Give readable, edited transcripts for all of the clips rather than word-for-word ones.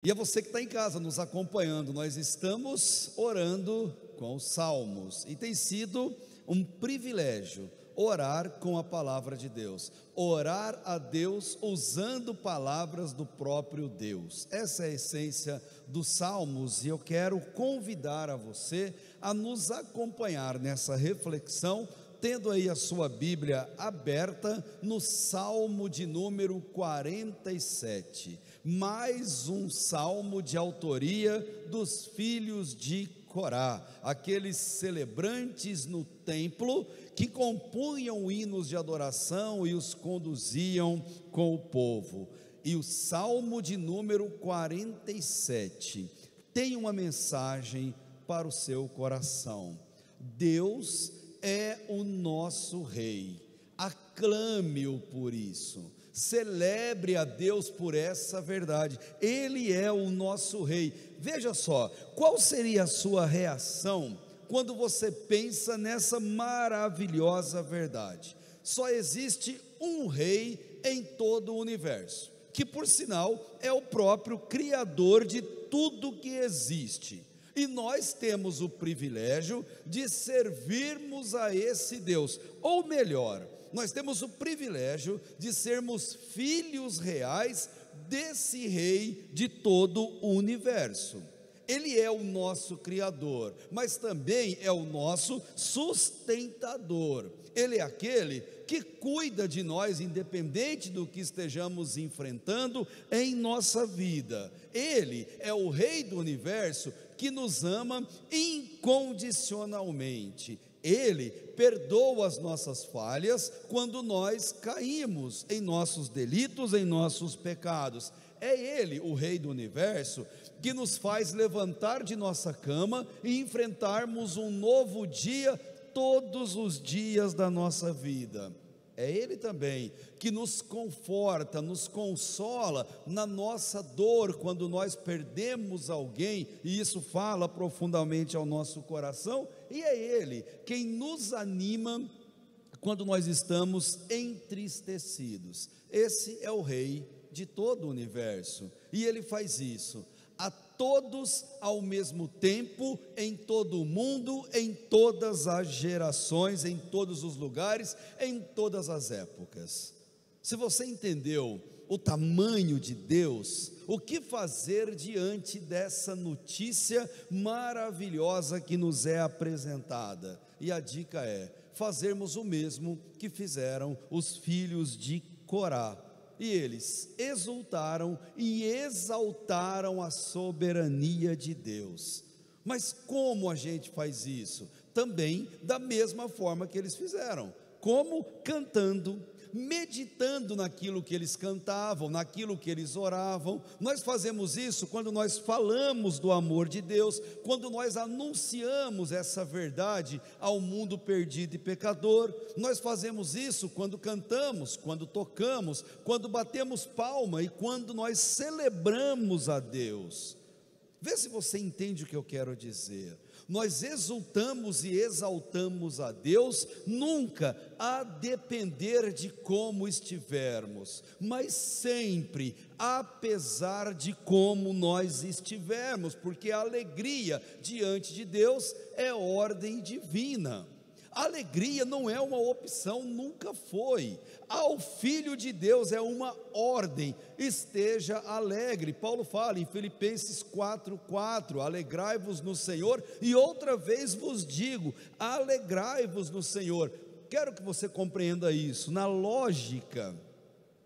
E a você que está em casa nos acompanhando, nós estamos orando com os salmos, e tem sido um privilégio orar com a palavra de Deus, orar a Deus usando palavras do próprio Deus. Essa é a essência dos salmos, e eu quero convidar a você a nos acompanhar nessa reflexão, tendo aí a sua Bíblia aberta no Salmo de número 47, mais um salmo de autoria dos filhos de Corá, aqueles celebrantes no templo que compunham hinos de adoração e os conduziam com o povo. E o Salmo de número 47 tem uma mensagem para o seu coração. Deus é o nosso Rei, aclame-o por isso, celebre a Deus por essa verdade. Ele é o nosso Rei. Veja só, qual seria a sua reação quando você pensa nessa maravilhosa verdade? Só existe um Rei em todo o universo, que por sinal é o próprio Criador de tudo que existe. E nós temos o privilégio de servirmos a esse Deus, ou melhor, nós temos o privilégio de sermos filhos reais desse Rei de todo o universo. Ele é o nosso Criador, mas também é o nosso sustentador. Ele é aquele que cuida de nós, independente do que estejamos enfrentando em nossa vida. Ele é o Rei do universo que nos ama incondicionalmente. Ele perdoa as nossas falhas quando nós caímos em nossos delitos, em nossos pecados. É Ele, o Rei do universo, que nos faz levantar de nossa cama e enfrentarmos um novo dia todos os dias da nossa vida. É Ele também que nos conforta, nos consola na nossa dor, quando nós perdemos alguém, e isso fala profundamente ao nosso coração. E é Ele quem nos anima quando nós estamos entristecidos. Esse é o Rei de todo o universo, e Ele faz isso a todos ao mesmo tempo, em todo o mundo, em todas as gerações, em todos os lugares, em todas as épocas. Se você entendeu o tamanho de Deus, o que fazer diante dessa notícia maravilhosa que nos é apresentada? E a dica é fazermos o mesmo que fizeram os filhos de Corá. E eles exultaram e exaltaram a soberania de Deus. Mas como a gente faz isso? Também da mesma forma que eles fizeram. Como? Cantando, meditando naquilo que eles cantavam, naquilo que eles oravam. Nós fazemos isso quando nós falamos do amor de Deus, quando nós anunciamos essa verdade ao mundo perdido e pecador. Nós fazemos isso quando cantamos, quando tocamos, quando batemos palma e quando nós celebramos a Deus. Vê se você entende o que eu quero dizer. Nós exultamos e exaltamos a Deus, nunca a depender de como estivermos, mas sempre apesar de como nós estivermos, porque a alegria diante de Deus é ordem divina. A alegria não é uma opção, nunca foi. Ao Filho de Deus é uma ordem, esteja alegre. Paulo fala em Filipenses 4:4, alegrai-vos no Senhor, e outra vez vos digo, alegrai-vos no Senhor. Quero que você compreenda isso. Na lógica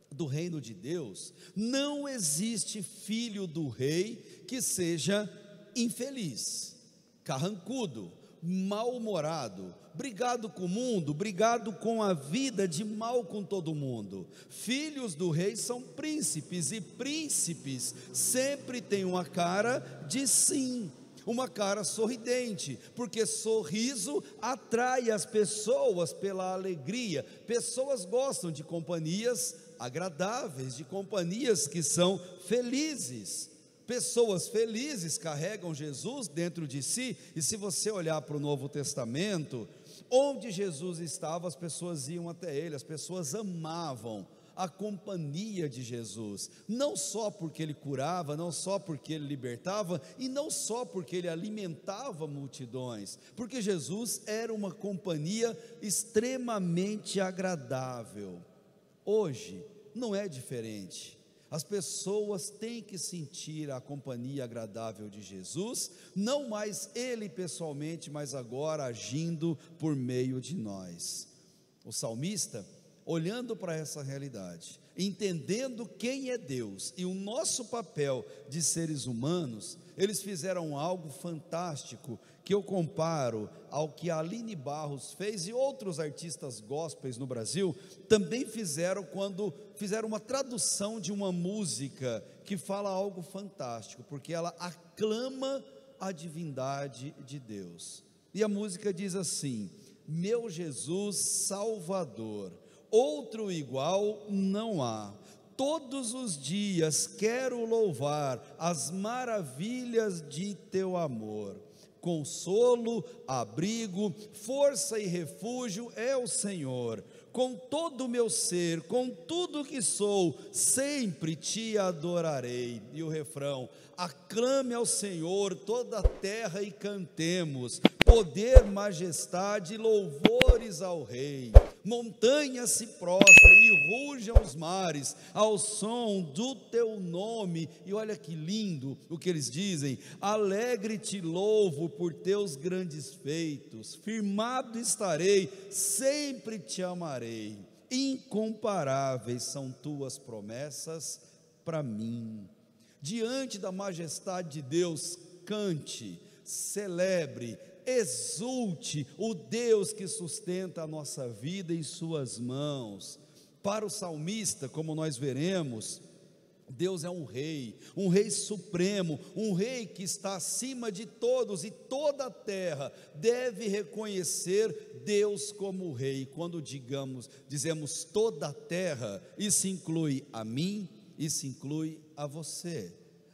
do reino de Deus, não existe filho do rei que seja infeliz, carrancudo, mal-humorado, brigado com o mundo, brigado com a vida, de mal com todo mundo. Filhos do rei são príncipes, e príncipes sempre têm uma cara de sim, uma cara sorridente, porque sorriso atrai as pessoas pela alegria. Pessoas gostam de companhias agradáveis, de companhias que são felizes. Pessoas felizes carregam Jesus dentro de si, e se você olhar para o Novo Testamento, onde Jesus estava, as pessoas iam até Ele, as pessoas amavam a companhia de Jesus, não só porque ele curava, não só porque ele libertava, e não só porque ele alimentava multidões, porque Jesus era uma companhia extremamente agradável. Hoje não é diferente. As pessoas têm que sentir a companhia agradável de Jesus, não mais ele pessoalmente, mas agora agindo por meio de nós. O salmista, olhando para essa realidade, entendendo quem é Deus e o nosso papel de seres humanos, eles fizeram algo fantástico, que eu comparo ao que a Aline Barros fez e outros artistas gospels no Brasil também fizeram, quando fizeram uma tradução de uma música que fala algo fantástico, porque ela aclama a divindade de Deus. E a música diz assim: meu Jesus Salvador, outro igual não há. Todos os dias quero louvar as maravilhas de teu amor. Consolo, abrigo, força e refúgio é o Senhor. Com todo o meu ser, com tudo que sou, sempre te adorarei. E o refrão: aclame ao Senhor toda a terra e cantemos, poder, majestade, louvores ao Rei. Montanhas se prostrem e rujam os mares ao som do teu nome. E olha que lindo o que eles dizem: alegre te louvo por teus grandes feitos, firmado estarei, sempre te amarei. Incomparáveis são tuas promessas para mim. Diante da majestade de Deus, cante, celebre, exulte o Deus que sustenta a nossa vida em suas mãos. Para o salmista, como nós veremos, Deus é um rei supremo, um rei que está acima de todos, e toda a terra deve reconhecer Deus como rei. Quando dizemos toda a terra, isso inclui a mim, isso inclui a você.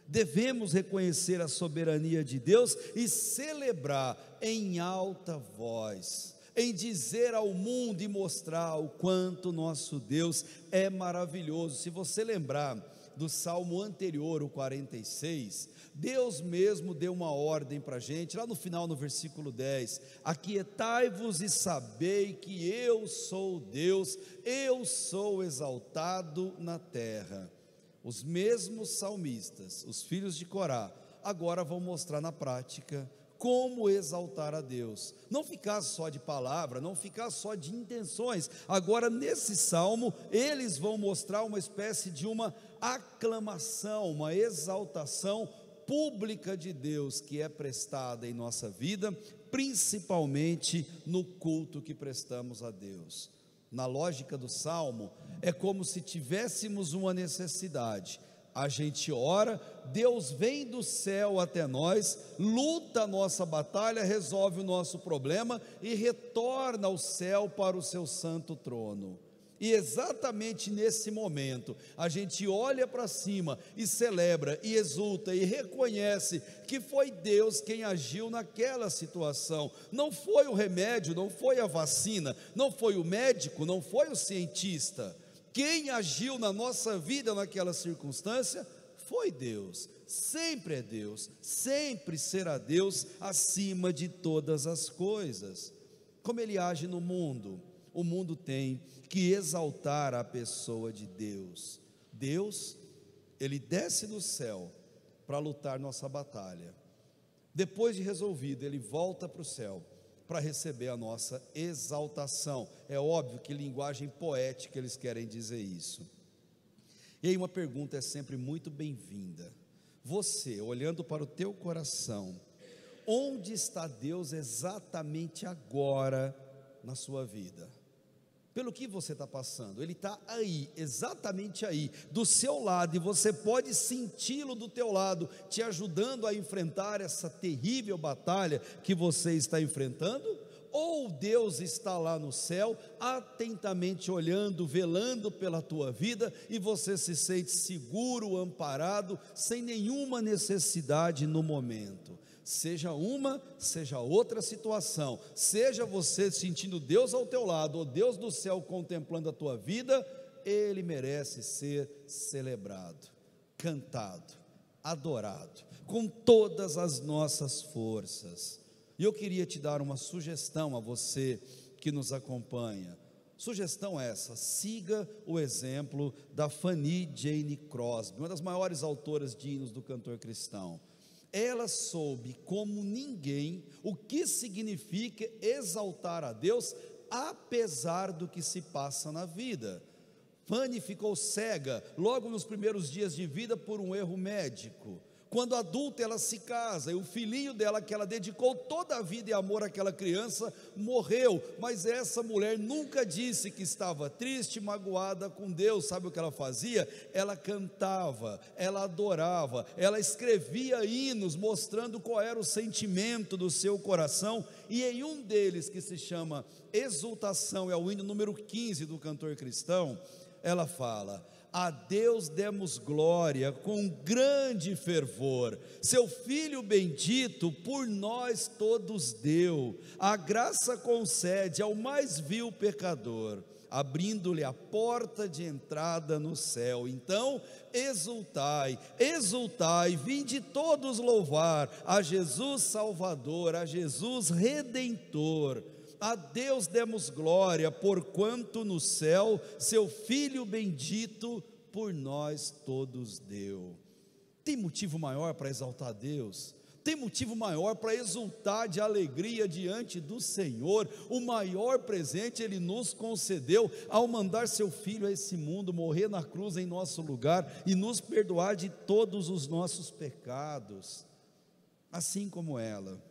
Devemos reconhecer a soberania de Deus e celebrar em alta voz, em dizer ao mundo e mostrar o quanto nosso Deus é maravilhoso. Se você lembrar do salmo anterior, o 46, Deus mesmo deu uma ordem para a gente, lá no final, no versículo 10: aquietai-vos e sabei que eu sou Deus, eu sou exaltado na terra. Os mesmos salmistas, os filhos de Corá, agora vão mostrar na prática como exaltar a Deus, não ficar só de palavra, não ficar só de intenções. Agora, nesse salmo, eles vão mostrar uma espécie de uma aclamação, uma exaltação pública de Deus, que é prestada em nossa vida, principalmente no culto que prestamos a Deus. Na lógica do salmo, é como se tivéssemos uma necessidade, a gente ora, Deus vem do céu até nós, luta a nossa batalha, resolve o nosso problema e retorna ao céu para o seu santo trono. E exatamente nesse momento, a gente olha para cima e celebra, e exulta, e reconhece que foi Deus quem agiu naquela situação. Não foi o remédio, não foi a vacina, não foi o médico, não foi o cientista. Quem agiu na nossa vida naquela circunstância foi Deus. Sempre é Deus, sempre será Deus acima de todas as coisas. Como Ele age no mundo? O mundo tem que exaltar a pessoa de Deus. Deus, Ele desce do céu para lutar nossa batalha. Depois de resolvido, Ele volta para o céu para receber a nossa exaltação. É óbvio que linguagem poética eles querem dizer isso. E aí uma pergunta é sempre muito bem-vinda. Você, olhando para o teu coração, onde está Deus exatamente agora na sua vida? Pelo que você está passando, Ele está aí, exatamente aí, do seu lado, e você pode senti-lo do teu lado, te ajudando a enfrentar essa terrível batalha que você está enfrentando? Ou Deus está lá no céu, atentamente olhando, velando pela tua vida, e você se sente seguro, amparado, sem nenhuma necessidade no momento? Seja uma, seja outra situação, seja você sentindo Deus ao teu lado, ou Deus do céu contemplando a tua vida, ele merece ser celebrado, cantado, adorado, com todas as nossas forças. E eu queria te dar uma sugestão a você que nos acompanha. Sugestão essa: siga o exemplo da Fanny Jane Crosby, uma das maiores autoras de hinos do cantor cristão. Ela soube como ninguém o que significa exaltar a Deus, apesar do que se passa na vida. Fanny ficou cega logo nos primeiros dias de vida por um erro médico. Quando adulta, ela se casa, e o filhinho dela, que ela dedicou toda a vida e amor àquela criança, morreu. Mas essa mulher nunca disse que estava triste, magoada com Deus. Sabe o que ela fazia? Ela cantava, ela adorava, ela escrevia hinos mostrando qual era o sentimento do seu coração. E em um deles, que se chama Exultação, é o hino número 15 do cantor cristão, ela fala: a Deus demos glória com grande fervor, seu Filho bendito por nós todos deu, a graça concede ao mais vil pecador, abrindo-lhe a porta de entrada no céu. Então exultai, exultai, vinde todos louvar a Jesus Salvador, a Jesus Redentor. A Deus demos glória, porquanto no céu seu Filho bendito por nós todos deu. Tem motivo maior para exaltar a Deus? Tem motivo maior para exultar de alegria diante do Senhor? O maior presente Ele nos concedeu ao mandar seu Filho a esse mundo, morrer na cruz em nosso lugar e nos perdoar de todos os nossos pecados. Assim como ela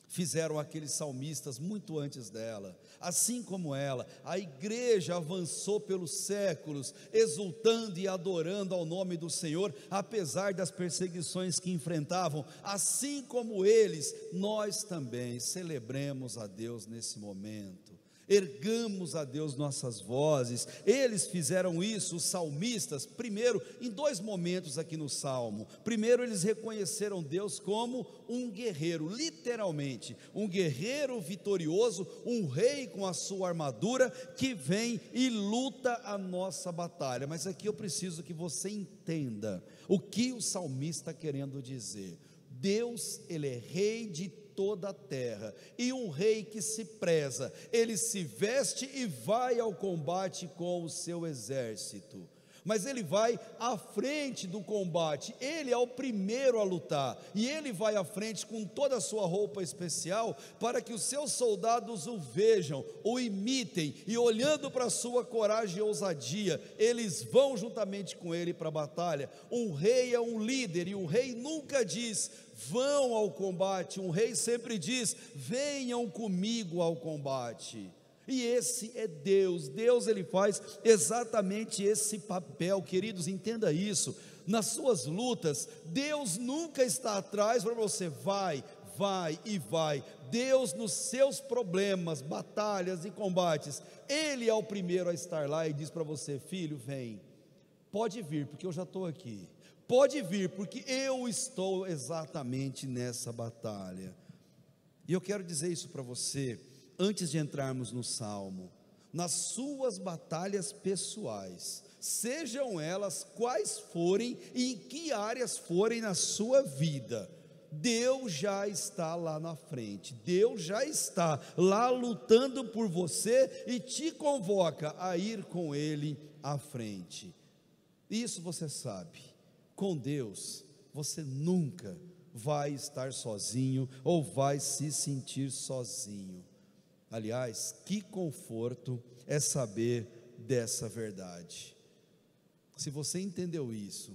fizeram aqueles salmistas muito antes dela, assim como ela, a igreja avançou pelos séculos, exultando e adorando ao nome do Senhor, apesar das perseguições que enfrentavam. Assim como eles, nós também celebremos a Deus nesse momento, ergamos a Deus nossas vozes. Eles fizeram isso, os salmistas, primeiro, em dois momentos aqui no Salmo. Primeiro, eles reconheceram Deus como um guerreiro, literalmente, um guerreiro vitorioso, um rei com a sua armadura, que vem e luta a nossa batalha. Mas aqui eu preciso que você entenda o que o salmista está querendo dizer. Deus, Ele é rei de toda a terra, e um rei que se preza, ele se veste e vai ao combate com o seu exército, mas ele vai à frente do combate, ele é o primeiro a lutar, e ele vai à frente com toda a sua roupa especial, para que os seus soldados o vejam, o imitem, e olhando para a sua coragem e ousadia, eles vão juntamente com ele para a batalha. Um rei é um líder, e o rei nunca diz: vão ao combate. Um rei sempre diz: venham comigo ao combate. E esse é Deus. Deus, Ele faz exatamente esse papel. Queridos, entenda isso. Nas suas lutas, Deus nunca está atrás para você. Vai e vai. Deus, nos seus problemas, batalhas e combates, Ele é o primeiro a estar lá e diz para você: filho, vem, pode vir, porque eu já estou aqui. Pode vir, porque eu estou exatamente nessa batalha. E eu quero dizer isso para você, antes de entrarmos no Salmo. Nas suas batalhas pessoais, sejam elas quais forem e em que áreas forem na sua vida, Deus já está lá na frente. Deus já está lá lutando por você e te convoca a ir com Ele à frente. Isso você sabe. Com Deus, você nunca vai estar sozinho ou vai se sentir sozinho. Aliás, que conforto é saber dessa verdade. Se você entendeu isso,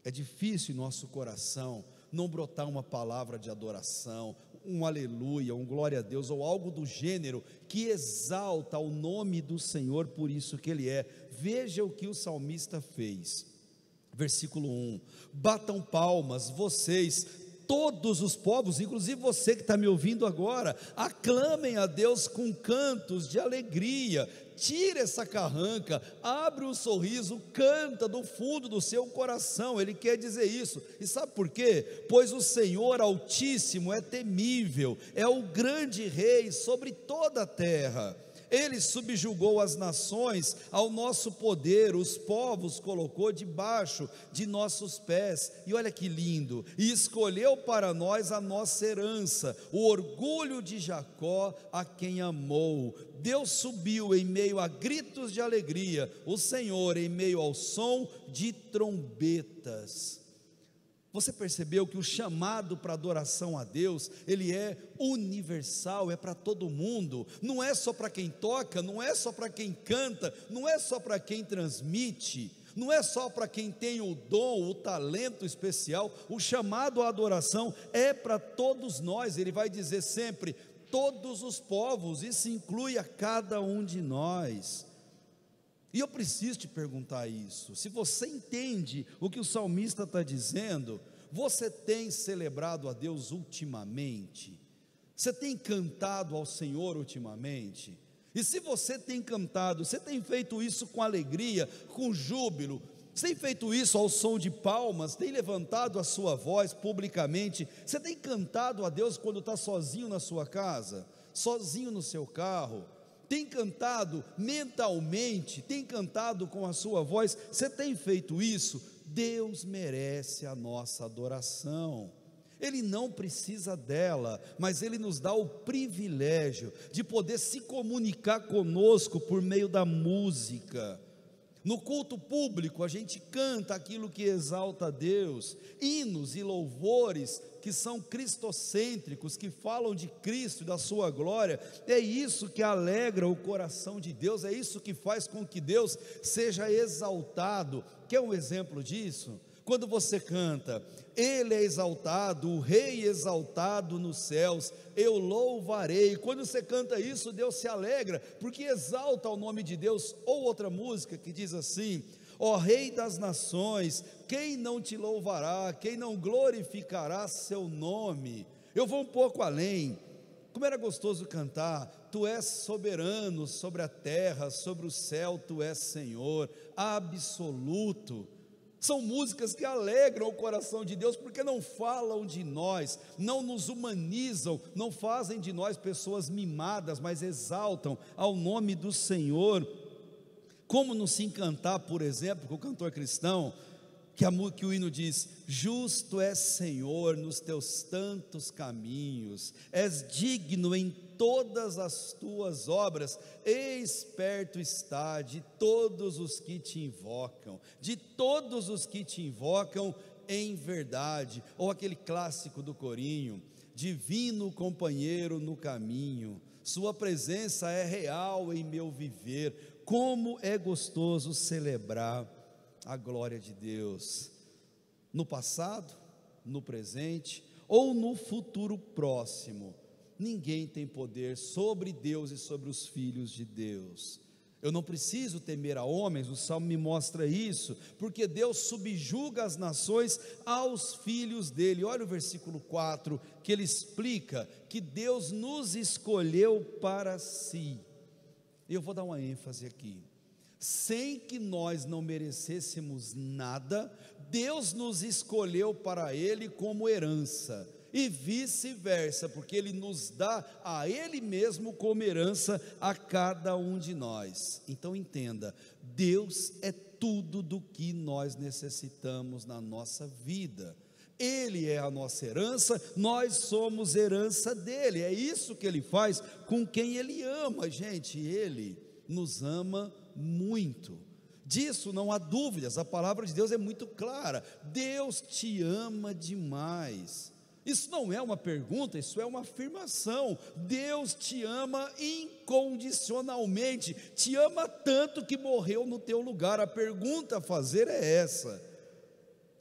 é difícil em nosso coração não brotar uma palavra de adoração, um aleluia, um glória a Deus, ou algo do gênero que exalta o nome do Senhor por isso que Ele é. Veja o que o salmista fez. Versículo 1: batam palmas, vocês, todos os povos, inclusive você que está me ouvindo agora, aclamem a Deus com cantos de alegria. Tira essa carranca, abre um sorriso, canta do fundo do seu coração. Ele quer dizer isso, e sabe por quê? Pois o Senhor Altíssimo é temível, é o grande rei sobre toda a terra. Ele subjugou as nações ao nosso poder, os povos colocou debaixo de nossos pés, e olha que lindo, e escolheu para nós a nossa herança, o orgulho de Jacó, a quem amou. Deus subiu em meio a gritos de alegria, o Senhor em meio ao som de trombetas. Você percebeu que o chamado para adoração a Deus, ele é universal, é para todo mundo, não é só para quem toca, não é só para quem canta, não é só para quem transmite, não é só para quem tem o dom, o talento especial. O chamado à adoração é para todos nós. Ele vai dizer sempre, todos os povos, isso inclui a cada um de nós. E eu preciso te perguntar isso, se você entende o que o salmista está dizendo, você tem celebrado a Deus ultimamente? Você tem cantado ao Senhor ultimamente? E se você tem cantado, você tem feito isso com alegria, com júbilo, você tem feito isso ao som de palmas, tem levantado a sua voz publicamente, você tem cantado a Deus quando está sozinho na sua casa, sozinho no seu carro, tem cantado mentalmente, tem cantado com a sua voz, você tem feito isso? Deus merece a nossa adoração. Ele não precisa dela, mas Ele nos dá o privilégio de poder se comunicar conosco por meio da música. No culto público a gente canta aquilo que exalta a Deus, hinos e louvores que são cristocêntricos, que falam de Cristo e da sua glória. É isso que alegra o coração de Deus, é isso que faz com que Deus seja exaltado. Quer um exemplo disso? Quando você canta, Ele é exaltado, o Rei exaltado nos céus, eu louvarei. Quando você canta isso, Deus se alegra, porque exalta o nome de Deus. Ou outra música que diz assim: ó Rei das nações, quem não te louvará, quem não glorificará seu nome? Eu vou um pouco além. Como era gostoso cantar: tu és soberano sobre a terra, sobre o céu, tu és Senhor absoluto. São músicas que alegram o coração de Deus, porque não falam de nós, não nos humanizam, não fazem de nós pessoas mimadas, mas exaltam ao nome do Senhor. Como não se encantar, por exemplo, com o cantor cristão, que o hino diz: justo és Senhor nos teus tantos caminhos, és digno em todas as tuas obras, esperto está de todos os que te invocam, de todos os que te invocam em verdade. Ou aquele clássico do corinho: divino companheiro no caminho, sua presença é real em meu viver. Como é gostoso celebrar a glória de Deus, no passado, no presente ou no futuro próximo. Ninguém tem poder sobre Deus e sobre os filhos de Deus. Eu não preciso temer a homens, o Salmo me mostra isso, porque Deus subjuga as nações aos filhos dele. Olha o versículo 4, que ele explica que Deus nos escolheu para si. Eu vou dar uma ênfase aqui. Sem que nós não merecêssemos nada, Deus nos escolheu para Ele como herança, e vice-versa, porque Ele nos dá a Ele mesmo como herança a cada um de nós. Então entenda, Deus é tudo do que nós necessitamos na nossa vida. Ele é a nossa herança, nós somos herança dele. É isso que Ele faz com quem Ele ama, gente. Ele nos ama muito, disso não há dúvidas. A palavra de Deus é muito clara: Deus te ama demais. Isso não é uma pergunta, isso é uma afirmação. Deus te ama incondicionalmente, te ama tanto que morreu no teu lugar. A pergunta a fazer é essa: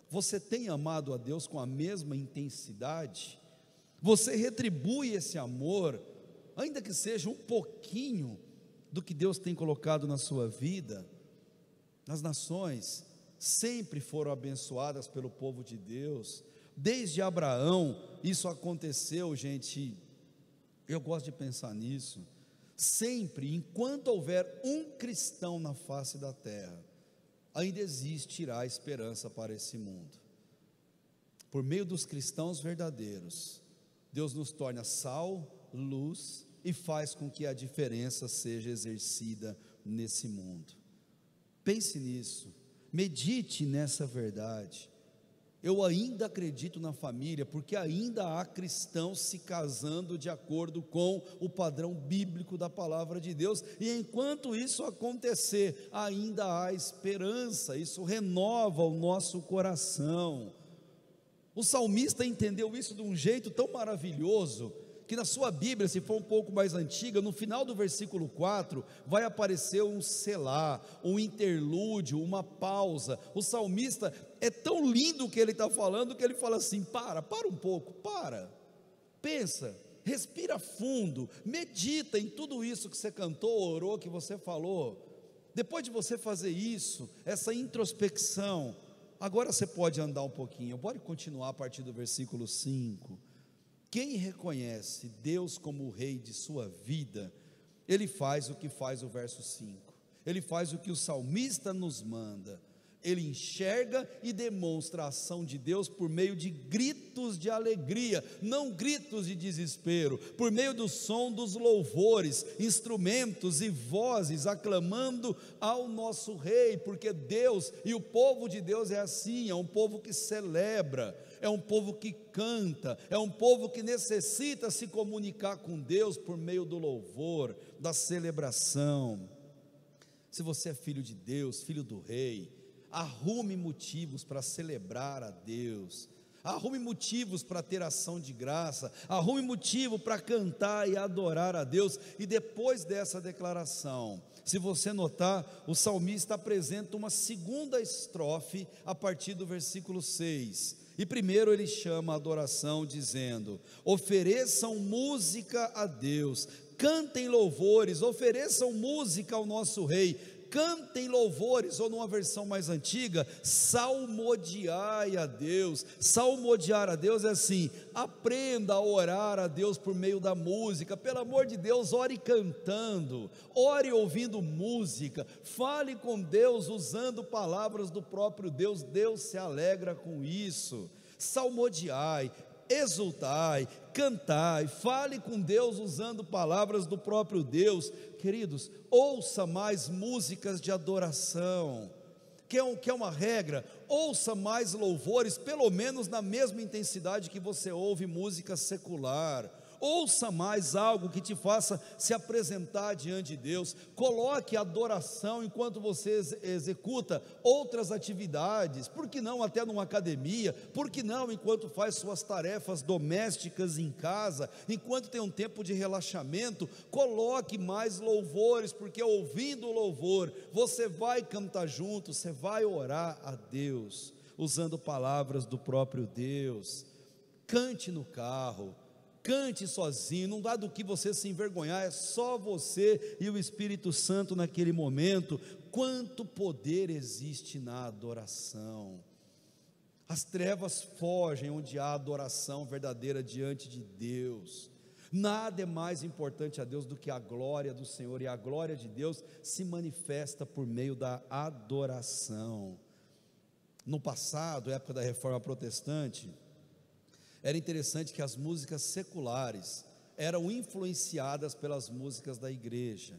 você tem amado a Deus com a mesma intensidade? Você retribui esse amor, ainda que seja um pouquinho do que Deus tem colocado na sua vida? As nações sempre foram abençoadas pelo povo de Deus, desde Abraão isso aconteceu, gente. Eu gosto de pensar nisso. Sempre, enquanto houver um cristão na face da terra, ainda existirá esperança para esse mundo. Por meio dos cristãos verdadeiros, Deus nos torna sal, luz e faz com que a diferença seja exercida nesse mundo. Pense nisso, medite nessa verdade. Eu ainda acredito na família, porque ainda há cristãos se casando de acordo com o padrão bíblico da palavra de Deus, e enquanto isso acontecer, ainda há esperança, isso renova o nosso coração. O salmista entendeu isso de um jeito tão maravilhoso, que na sua Bíblia, se for um pouco mais antiga, no final do versículo 4, vai aparecer um selá, um interlúdio, uma pausa. O salmista, é tão lindo o que ele está falando, que ele fala assim: para um pouco, pensa, respira fundo, medita em tudo isso que você cantou, orou, que você falou. Depois de você fazer isso, essa introspecção, agora você pode andar um pouquinho, pode continuar a partir do versículo 5. Quem reconhece Deus como o rei de sua vida, ele faz o que faz o verso 5, ele faz o que o salmista nos manda, ele enxerga e demonstra a ação de Deus por meio de gritos de alegria, não gritos de desespero, por meio do som dos louvores, instrumentos e vozes aclamando ao nosso rei, porque Deus e o povo de Deus é assim, é um povo que celebra, é um povo que canta, é um povo que necessita se comunicar com Deus por meio do louvor, da celebração. Se você é filho de Deus, filho do rei, arrume motivos para celebrar a Deus, arrume motivos para ter ação de graça, arrume motivo para cantar e adorar a Deus. E depois dessa declaração, se você notar, o salmista apresenta uma segunda estrofe a partir do versículo 6, e primeiro ele chama a adoração dizendo: ofereçam música a Deus, cantem louvores, ofereçam música ao nosso rei, cantem louvores, ou numa versão mais antiga, salmodiai a Deus. Salmodiar a Deus é assim: aprenda a orar a Deus por meio da música. Pelo amor de Deus, ore cantando, ore ouvindo música, fale com Deus usando palavras do próprio Deus. Deus se alegra com isso. Salmodiai, exultai, cantai, fale com Deus usando palavras do próprio Deus. Queridos, ouça mais músicas de adoração. Quer uma regra? Ouça mais louvores, pelo menos na mesma intensidade que você ouve música secular. Ouça mais algo que te faça se apresentar diante de Deus. Coloque adoração enquanto você executa outras atividades. Por que não até numa academia? Por que não enquanto faz suas tarefas domésticas em casa? Enquanto tem um tempo de relaxamento, coloque mais louvores, porque ouvindo o louvor, você vai cantar junto, você vai orar a Deus, usando palavras do próprio Deus. Cante no carro, cante sozinho, não dá do que você se envergonhar, é só você e o Espírito Santo naquele momento. Quanto poder existe na adoração! As trevas fogem onde há adoração verdadeira diante de Deus. Nada é mais importante a Deus do que a glória do Senhor, e a glória de Deus se manifesta por meio da adoração. No passado, época da Reforma Protestante, era interessante que as músicas seculares eram influenciadas pelas músicas da igreja.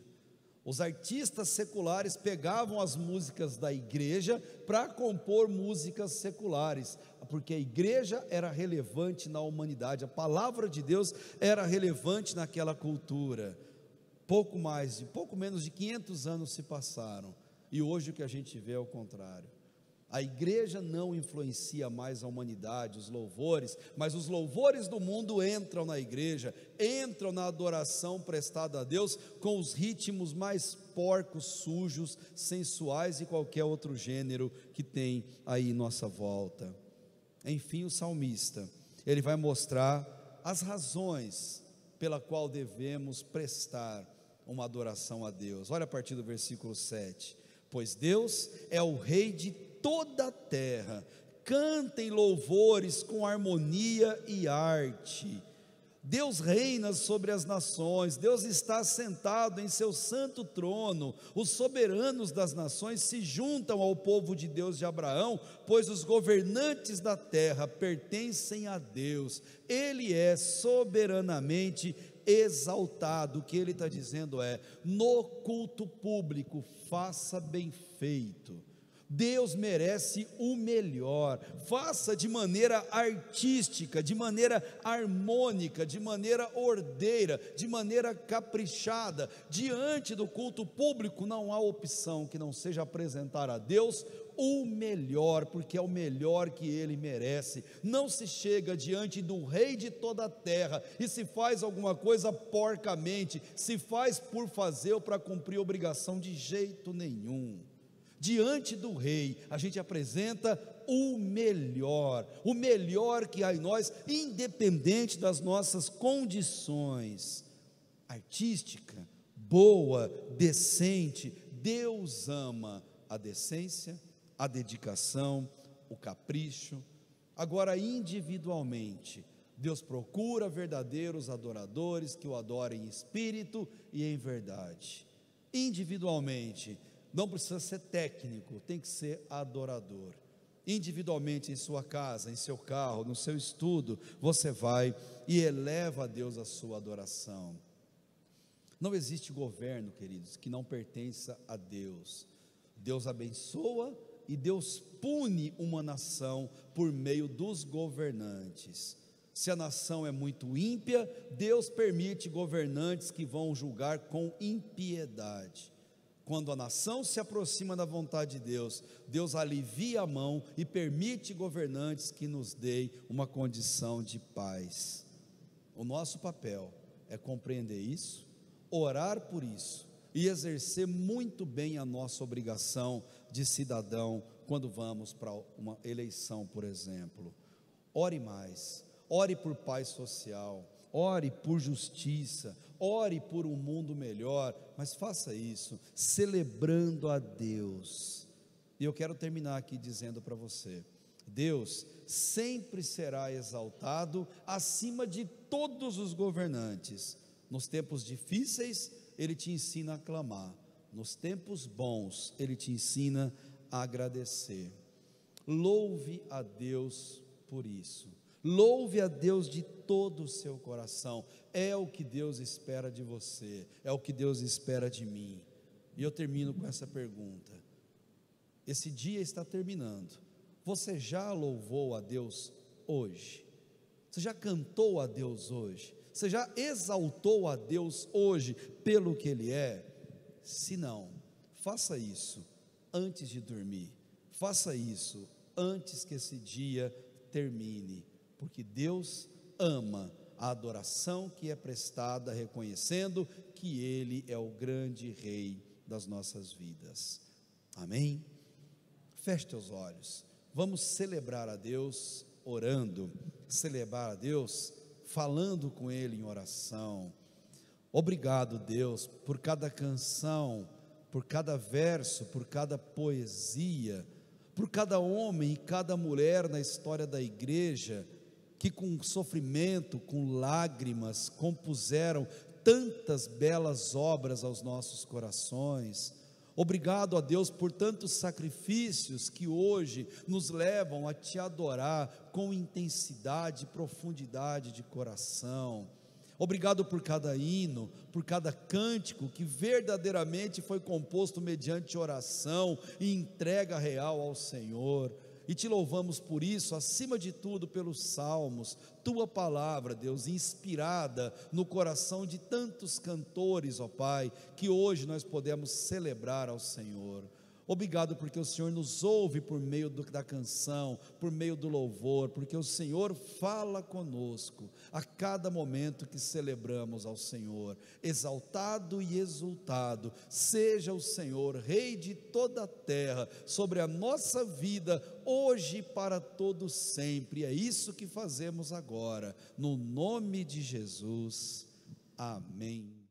Os artistas seculares pegavam as músicas da igreja para compor músicas seculares, porque a igreja era relevante na humanidade, a palavra de Deus era relevante naquela cultura. Pouco menos de 500 anos se passaram, e hoje o que a gente vê é o contrário. A igreja não influencia mais a humanidade, os louvores, mas os louvores do mundo entram na igreja, entram na adoração prestada a Deus com os ritmos mais porcos, sujos, sensuais e qualquer outro gênero que tem aí em nossa volta. Enfim, o salmista, ele vai mostrar as razões pela qual devemos prestar uma adoração a Deus. Olha a partir do versículo 7: pois Deus é o rei de toda a terra, cantem louvores com harmonia e arte. Deus reina sobre as nações, Deus está sentado em seu santo trono. Os soberanos das nações se juntam ao povo de Deus de Abraão, pois os governantes da terra pertencem a Deus. Ele é soberanamente exaltado. O que ele está dizendo é: no culto público, faça bem feito. Deus merece o melhor, faça de maneira artística, de maneira harmônica, de maneira ordeira, de maneira caprichada. Diante do culto público não há opção que não seja apresentar a Deus o melhor, porque é o melhor que Ele merece. Não se chega diante do Rei de toda a terra e se faz alguma coisa porcamente, se faz por fazer ou para cumprir obrigação, de jeito nenhum. Diante do Rei, a gente apresenta o melhor que há em nós, independente das nossas condições artística, boa, decente. Deus ama a decência, a dedicação, o capricho. Agora, individualmente, Deus procura verdadeiros adoradores que o adorem em espírito e em verdade. Individualmente, não precisa ser técnico, tem que ser adorador. Individualmente, em sua casa, em seu carro, no seu estudo, você vai e eleva a Deus a sua adoração. Não existe governo, queridos, que não pertença a Deus. Deus abençoa e Deus pune uma nação por meio dos governantes. Se a nação é muito ímpia, Deus permite governantes que vão julgar com impiedade. Quando a nação se aproxima da vontade de Deus, Deus alivia a mão e permite governantes que nos deem uma condição de paz. O nosso papel é compreender isso, orar por isso e exercer muito bem a nossa obrigação de cidadão quando vamos para uma eleição, por exemplo. Ore mais, ore por paz social, ore por justiça, ore por um mundo melhor, mas faça isso celebrando a Deus. E eu quero terminar aqui dizendo para você: Deus sempre será exaltado acima de todos os governantes. Nos tempos difíceis, Ele te ensina a clamar. Nos tempos bons, Ele te ensina a agradecer. Louve a Deus por isso. Louve a Deus de todo o seu coração. É o que Deus espera de você, é o que Deus espera de mim. E eu termino com essa pergunta: esse dia está terminando, você já louvou a Deus hoje? Você já cantou a Deus hoje? Você já exaltou a Deus hoje pelo que Ele é? Se não, faça isso antes de dormir, faça isso antes que esse dia termine, porque Deus ama a adoração que é prestada reconhecendo que Ele é o grande Rei das nossas vidas. Amém? Feche teus olhos, vamos celebrar a Deus orando, celebrar a Deus falando com Ele em oração. Obrigado, Deus, por cada canção, por cada verso, por cada poesia, por cada homem e cada mulher na história da igreja, que com sofrimento, com lágrimas, compuseram tantas belas obras aos nossos corações. Obrigado a Deus por tantos sacrifícios que hoje nos levam a Te adorar com intensidade e profundidade de coração. Obrigado por cada hino, por cada cântico que verdadeiramente foi composto mediante oração e entrega real ao Senhor. E Te louvamos por isso, acima de tudo pelos salmos, Tua palavra, Deus, inspirada no coração de tantos cantores, ó Pai, que hoje nós podemos celebrar ao Senhor. Obrigado porque o Senhor nos ouve por meio da canção, por meio do louvor, porque o Senhor fala conosco a cada momento que celebramos ao Senhor. Exaltado e exultado seja o Senhor, Rei de toda a terra, sobre a nossa vida, hoje e para todo sempre. É isso que fazemos agora, no nome de Jesus. Amém.